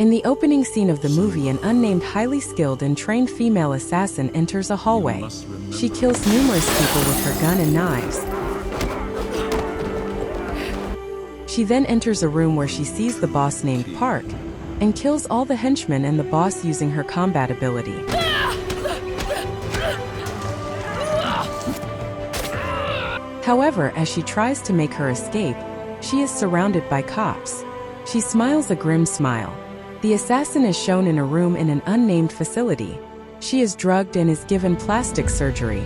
In the opening scene of the movie, an unnamed, highly skilled and trained female assassin enters a hallway. She kills numerous people with her gun and knives. She then enters a room where she sees the boss named Park, and kills all the henchmen and the boss using her combat ability. However, as she tries to make her escape, she is surrounded by cops. She smiles a grim smile. The assassin is shown in a room in an unnamed facility. She is drugged and is given plastic surgery.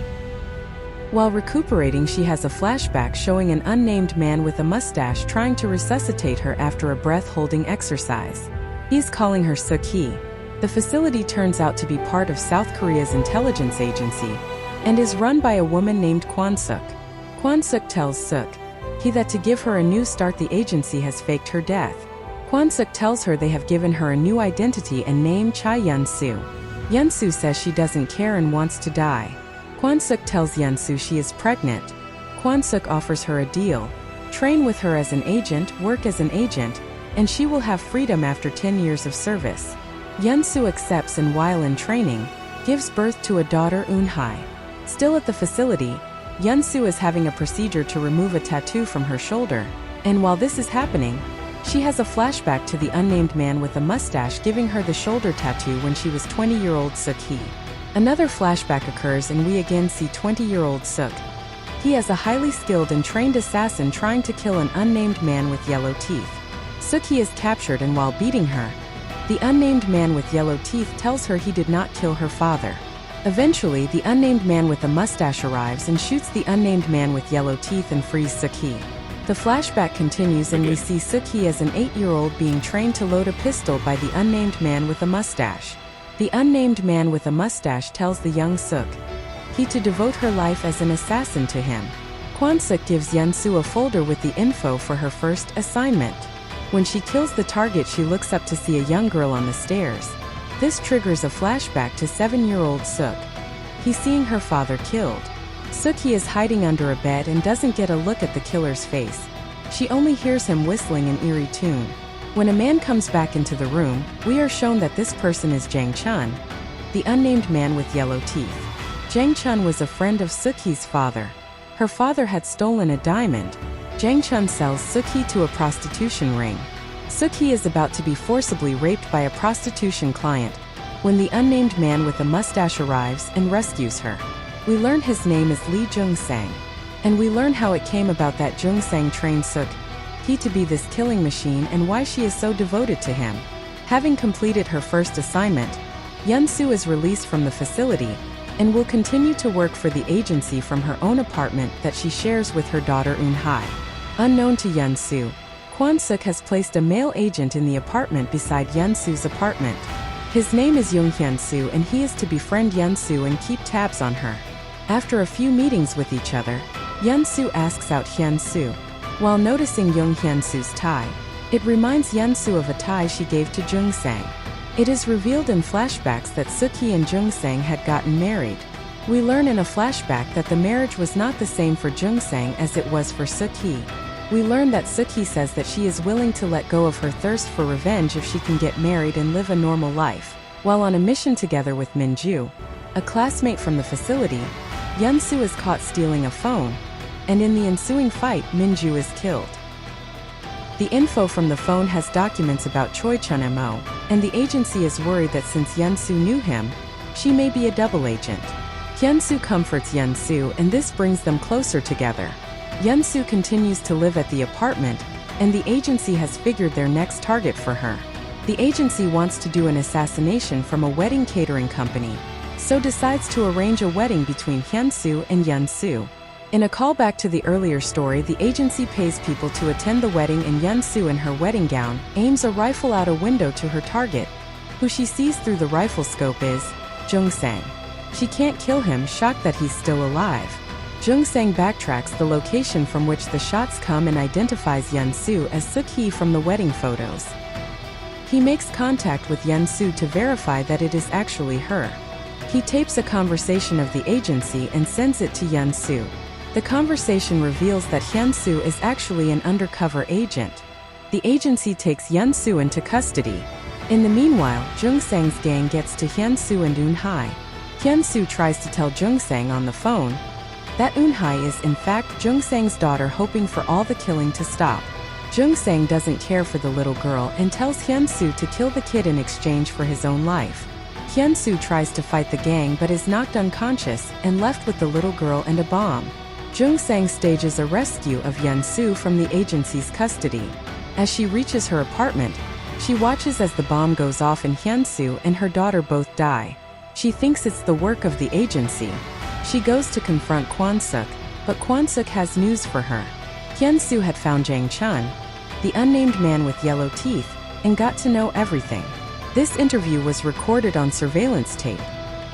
While recuperating, she has a flashback showing an unnamed man with a mustache trying to resuscitate her after a breath-holding exercise. He's calling her Suk-hee. The facility turns out to be part of South Korea's intelligence agency and is run by a woman named Kwon-suk. Kwon-suk tells Suk-hee that to give her a new start, the agency has faked her death. Kwon-suk tells her they have given her a new identity and name, Chai Yun-soo. Yun-soo says she doesn't care and wants to die. Kwon-suk tells Yun-soo she is pregnant. Kwon-suk offers her a deal: train with her as an agent, work as an agent, and she will have freedom after 10 years of service. Yun-soo accepts and while in training, gives birth to a daughter, Eun-hye. Still at the facility, Yun-soo is having a procedure to remove a tattoo from her shoulder, and while this is happening, she has a flashback to the unnamed man with a mustache giving her the shoulder tattoo when she was 20-year-old Suk-hee. Another flashback occurs and we again see 20-year-old Suk-hee as a highly skilled and trained assassin trying to kill an unnamed man with yellow teeth. Suk-hee is captured, and while beating her, the unnamed man with yellow teeth tells her he did not kill her father. Eventually, the unnamed man with a mustache arrives and shoots the unnamed man with yellow teeth and frees Suk-hee. The flashback continues and we see Suk-hee as an 8-year-old being trained to load a pistol by the unnamed man with a mustache. The unnamed man with a mustache tells the young Suk-hee to devote her life as an assassin to him. Kwon-suk gives Yun-soo a folder with the info for her first assignment. When she kills the target, she looks up to see a young girl on the stairs. This triggers a flashback to 7-year-old Suk-hee seeing her father killed. Suk-hee is hiding under a bed and doesn't get a look at the killer's face. She only hears him whistling an eerie tune. When a man comes back into the room, we are shown that this person is Jang Chun, the unnamed man with yellow teeth. Jang Chun was a friend of Suk-hee's father. Her father had stolen a diamond. Jang Chun sells Suk-hee to a prostitution ring. Suk-hee is about to be forcibly raped by a prostitution client when the unnamed man with a mustache arrives and rescues her. We learn his name is Lee Jung-sang, and we learn how it came about that Jung-sang trained Suk-hee to be this killing machine and why she is so devoted to him. Having completed her first assignment, Yun-soo is released from the facility and will continue to work for the agency from her own apartment that she shares with her daughter Eun-hye. Unknown to Yun-soo, Kwon-suk has placed a male agent in the apartment beside Yun-soo's apartment. His name is Jung Hyun-soo and he is to befriend Yun-soo and keep tabs on her. After a few meetings with each other, Yun-soo asks out Hyun-soo. While noticing Jung Hyun-soo's tie, it reminds Yun-soo of a tie she gave to Jung-sang. It is revealed in flashbacks that Suk-hee and Jung-sang had gotten married. We learn in a flashback that the marriage was not the same for Jung-sang as it was for Suk-hee. We learn that Suk-hee says that she is willing to let go of her thirst for revenge if she can get married and live a normal life. While on a mission together with Min-ju, a classmate from the facility, Yun-soo is caught stealing a phone, and in the ensuing fight, Min-ju is killed. The info from the phone has documents about Choi Chun-mo, and the agency is worried that since Yun-soo knew him, she may be a double agent. Hyun-soo comforts Yun-soo and this brings them closer together. Yun-soo continues to live at the apartment, and the agency has figured their next target for her. The agency wants to do an assassination from a wedding catering company, so decides to arrange a wedding between Hyun-soo and Yun-soo. In a callback to the earlier story, the agency pays people to attend the wedding and Yun-soo in her wedding gown aims a rifle out a window to her target, who she sees through the rifle scope is Jung-sang. She can't kill him, shocked that he's still alive. Jung-sang backtracks the location from which the shots come and identifies Yun-soo as Suk-hee from the wedding photos. He makes contact with Yun-soo to verify that it is actually her. He tapes a conversation of the agency and sends it to Yun-soo. The conversation reveals that Hyun-soo is actually an undercover agent. The agency takes Yun-soo into custody. In the meanwhile, Jung-sang's gang gets to Hyun-soo and Eun-hye. Hyun-soo tries to tell Jung-sang on the phone that Eun-hye is in fact Jung-sang's daughter, hoping for all the killing to stop. Jung-sang doesn't care for the little girl and tells Hyun-soo to kill the kid in exchange for his own life. Hyun-soo tries to fight the gang but is knocked unconscious and left with the little girl and a bomb. Jung-sang stages a rescue of Hyun-soo from the agency's custody. As she reaches her apartment, she watches as the bomb goes off and Hyun-soo and her daughter both die. She thinks it's the work of the agency. She goes to confront Kwon-suk, but Kwon-suk has news for her. Hyun-soo had found Jang Chun, the unnamed man with yellow teeth, and got to know everything. This interview was recorded on surveillance tape.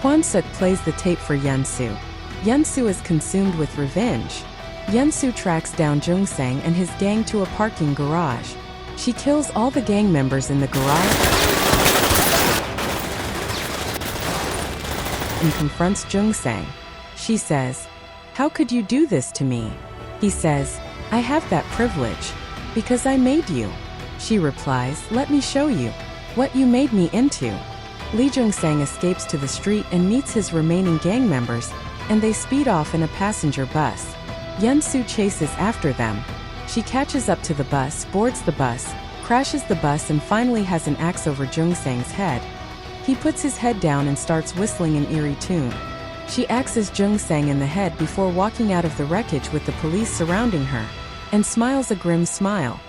Kwon-suk plays the tape for Hyun-soo. Hyun-soo is consumed with revenge. Hyun-soo tracks down Jung-sang and his gang to a parking garage. She kills all the gang members in the garage and confronts Jung-sang. She says, "How could you do this to me?" He says, "I have that privilege, because I made you." She replies, "Let me show you what you made me into." Lee Jung-sang escapes to the street and meets his remaining gang members, and they speed off in a passenger bus. Hyun-soo chases after them. She catches up to the bus, boards the bus, crashes the bus and finally has an axe over Jung-sang's head. He puts his head down and starts whistling an eerie tune. She axes Jung-sang in the head before walking out of the wreckage with the police surrounding her, and smiles a grim smile.